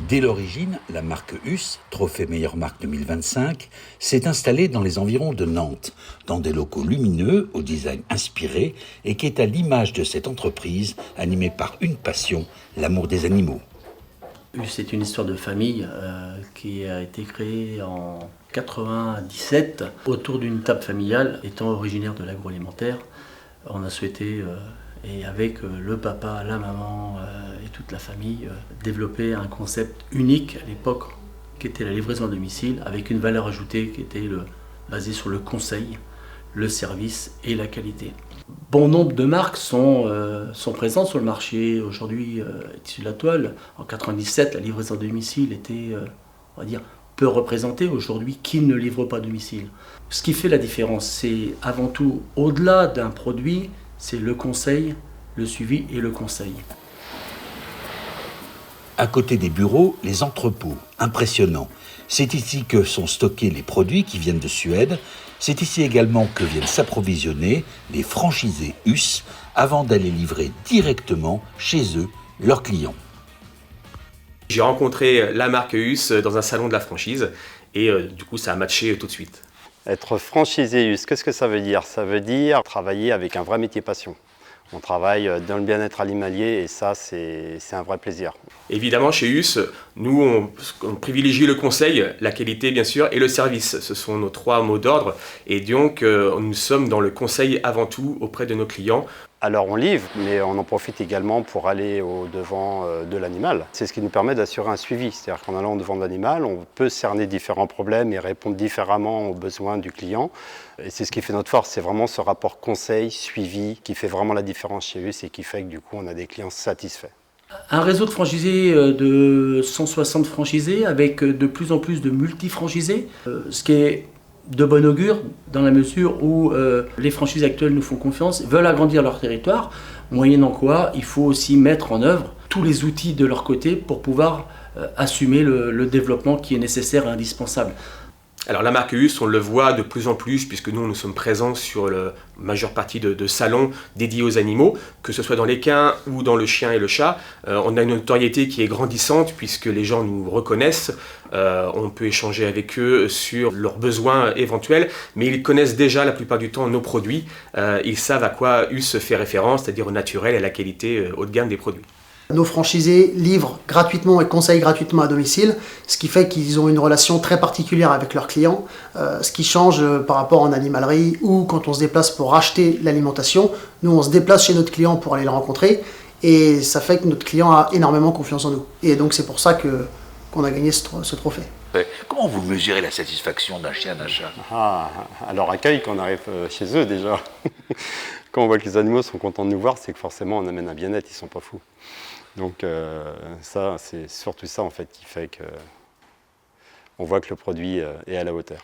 Dès l'origine, la marque Huss, Trophée Meilleure Marque 2025, s'est installée dans les environs de Nantes, dans des locaux lumineux, au design inspiré, et qui est à l'image de cette entreprise animée par une passion, l'amour des animaux. Huss, c'est une histoire de famille qui a été créée en 97 autour d'une table familiale. Étant originaire de l'agroalimentaire, on a souhaité, et avec le papa, la maman et toute la famille, développer un concept unique à l'époque qui était la livraison à domicile, avec une valeur ajoutée qui était basée sur le conseil, le service et la qualité. Bon nombre de marques sont présentes sur le marché aujourd'hui issues de la toile. En 97, la livraison à domicile était, on va dire, peu représentée. Aujourd'hui, qui ne livre pas à domicile? Ce qui fait la différence, c'est avant tout, au-delà d'un produit, c'est le conseil, le suivi et le conseil. À côté des bureaux, les entrepôts, impressionnants. C'est ici que sont stockés les produits qui viennent de Suède. C'est ici également que viennent s'approvisionner les franchisés Huss avant d'aller livrer directement chez eux leurs clients. J'ai rencontré la marque Huss dans un salon de la franchise et du coup ça a matché tout de suite. Être franchisé Huss, qu'est-ce que ça veut dire? Ça veut dire travailler avec un vrai métier passion. On travaille dans le bien-être animalier et ça, c'est un vrai plaisir. Évidemment, chez Huss, nous, on privilégie le conseil, la qualité bien sûr, et le service. Ce sont nos trois mots d'ordre. Et donc, nous sommes dans le conseil avant tout auprès de nos clients. Alors on livre, mais on en profite également pour aller au-devant de l'animal. C'est ce qui nous permet d'assurer un suivi. C'est-à-dire qu'en allant au-devant de l'animal, on peut cerner différents problèmes et répondre différemment aux besoins du client. Et c'est ce qui fait notre force, c'est vraiment ce rapport conseil-suivi qui fait vraiment la différence chez Huss et qui fait que du coup on a des clients satisfaits. Un réseau de franchisés de 160 franchisés avec de plus en plus de multi-franchisés, ce qui est de bon augure dans la mesure où les franchises actuelles nous font confiance, veulent agrandir leur territoire, moyennant quoi il faut aussi mettre en œuvre tous les outils de leur côté pour pouvoir assumer le développement qui est nécessaire et indispensable. Alors la marque Huss, on le voit de plus en plus puisque nous sommes présents sur la majeure partie de salons dédiés aux animaux, que ce soit dans l'équin ou dans le chien et le chat. On a une notoriété qui est grandissante puisque les gens nous reconnaissent. On peut échanger avec eux sur leurs besoins éventuels, mais ils connaissent déjà la plupart du temps nos produits. Ils savent à quoi Huss fait référence, c'est-à-dire au naturel et à la qualité haut de gamme des produits. Nos franchisés livrent gratuitement et conseillent gratuitement à domicile, ce qui fait qu'ils ont une relation très particulière avec leurs clients, ce qui change par rapport en animalerie ou quand on se déplace pour acheter l'alimentation. Nous, on se déplace chez notre client pour aller le rencontrer et ça fait que notre client a énormément confiance en nous. Et donc c'est pour ça qu'on a gagné ce trophée. Comment vous mesurez la satisfaction d'un chien, d'un chat? À leur accueil quand on arrive chez eux déjà. Quand on voit que les animaux sont contents de nous voir, c'est que forcément on amène un bien-être, ils ne sont pas fous. Donc ça, c'est surtout ça en fait qui fait qu'on voit que le produit est à la hauteur.